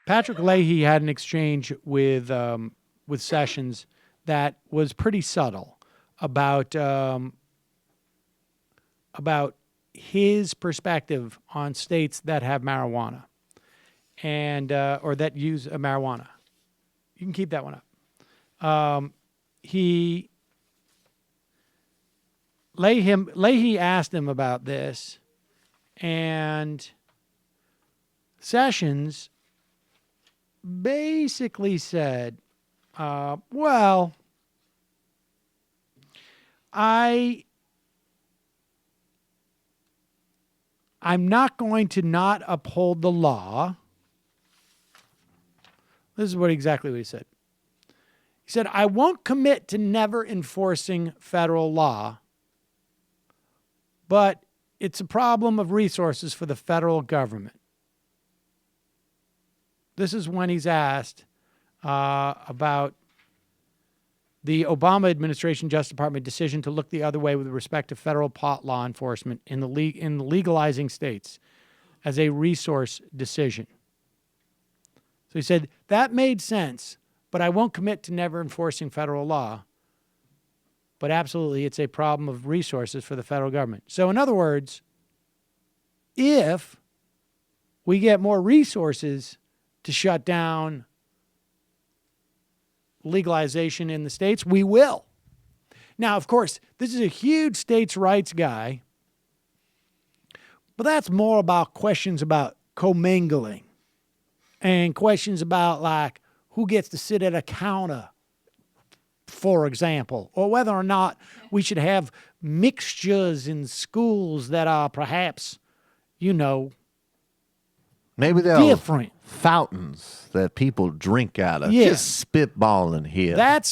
Patrick Leahy had an exchange with Sessions that was pretty subtle about his perspective on states that have marijuana and or that use marijuana. You can keep that one up. Leahy asked him about this, and Sessions basically said, well, I'm not going to not uphold the law. This is exactly what he said. He said, I won't commit to never enforcing federal law, but it's a problem of resources for the federal government. This is when he's asked about the Obama administration Justice Department decision to look the other way with respect to federal pot law enforcement in the legalizing states as a resource decision. So he said, that made sense, but I won't commit to never enforcing federal law. But absolutely, it's a problem of resources for the federal government. So in other words, if we get more resources to shut down legalization in the states, we will. Now, of course, this is a huge states' rights guy, but that's more about questions about commingling and questions about, like, who gets to sit at a counter, for example, or whether or not we should have mixtures in schools that are perhaps, maybe they're different. Fountains that people drink out of. Yeah. Just spitballing here. That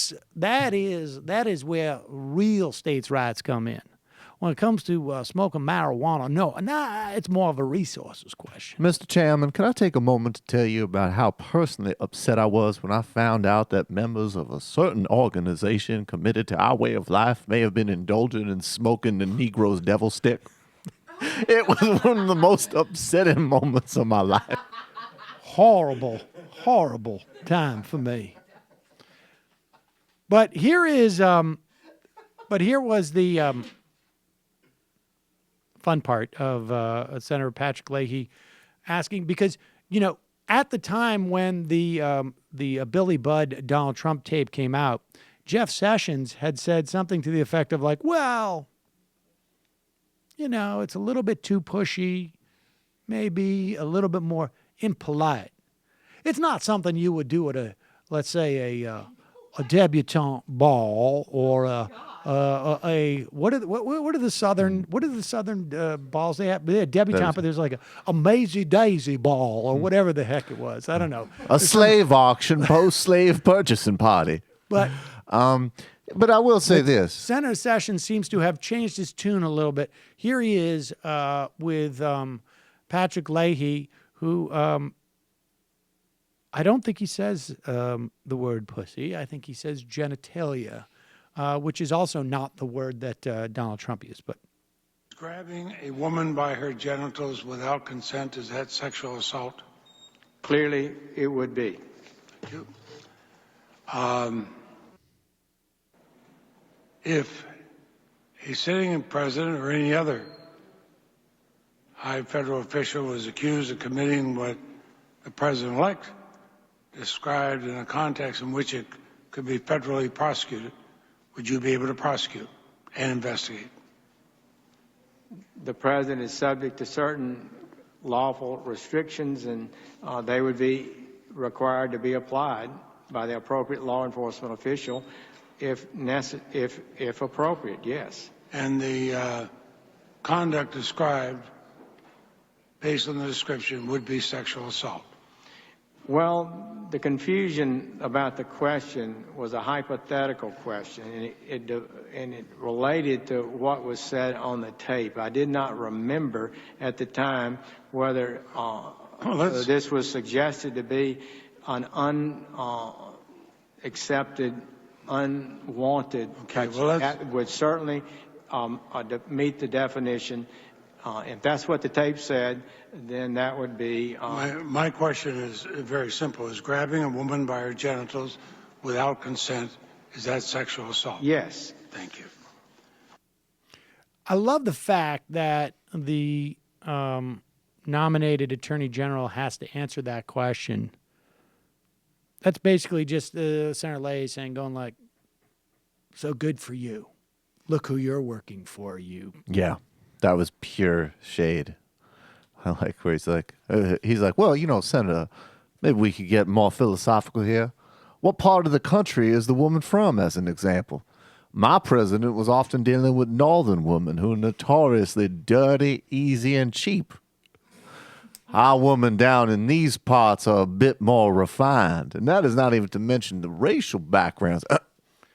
is where real states' rights come in. When it comes to smoking marijuana, it's more of a resources question. Mr. Chairman, can I take a moment to tell you about how personally upset I was when I found out that members of a certain organization committed to our way of life may have been indulging in smoking the Negro's devil stick? It was one of the most upsetting moments of my life. Horrible time for me. But here was the fun part of Senator Patrick Leahy asking, because at the time when the Billy Budd Donald Trump tape came out, Jeff Sessions had said something to the effect of like, well, it's a little bit too pushy, maybe a little bit more impolite. It's not something you would do at let's say a debutante ball or what are the southern balls they have? They're debutante, but there's like a Maisie Daisy ball or whatever the heck it was. I don't know. A slave auction, post-slave purchasing party. But I will say this. Senator Sessions seems to have changed his tune a little bit. Here he is with Patrick Leahy, who I don't think he says the word pussy. I think he says genitalia, which is also not the word that Donald Trump used. But grabbing a woman by her genitals without consent, is that sexual assault? Clearly, it would be. Thank you. If a sitting president or any other high federal official was accused of committing what the president-elect described in a context in which it could be federally prosecuted, would you be able to prosecute and investigate? The president is subject to certain lawful restrictions, and they would be required to be applied by the appropriate law enforcement official if appropriate, yes. And the conduct described, based on the description, would be sexual assault? Well, the confusion about the question was a hypothetical question, and it related to what was said on the tape. I did not remember at the time whether this was suggested to be an unaccepted, unwanted, okay, well, would certainly meet the definition If that's what the tape said, then that would be. My question is very simple. Is grabbing a woman by her genitals without consent, is that sexual assault? Yes. Thank you. I love the fact that the nominated attorney general has to answer that question. That's basically just Senator Leahy saying, going like, so good for you. Look who you're working for, you. Yeah, that was pure shade. I like where he's like, well, you know, Senator, maybe we could get more philosophical here. What part of the country is the woman from, as an example? My president was often dealing with northern women who are notoriously dirty, easy, and cheap. Our women down in these parts are a bit more refined. And that is not even to mention the racial backgrounds.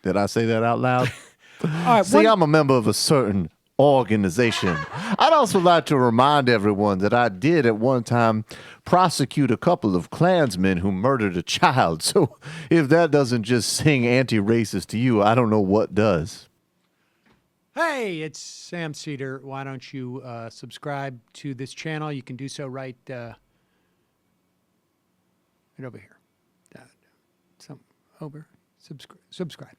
Did I say that out loud? All right, See, I'm a member of a certain organization. I'd also like to remind everyone that I did at one time prosecute a couple of Klansmen who murdered a child. So if that doesn't just sing anti-racist to you, I don't know what does. Hey, it's Sam Seder. Why don't you subscribe to this channel? You can do so right over here. Over. Subscribe.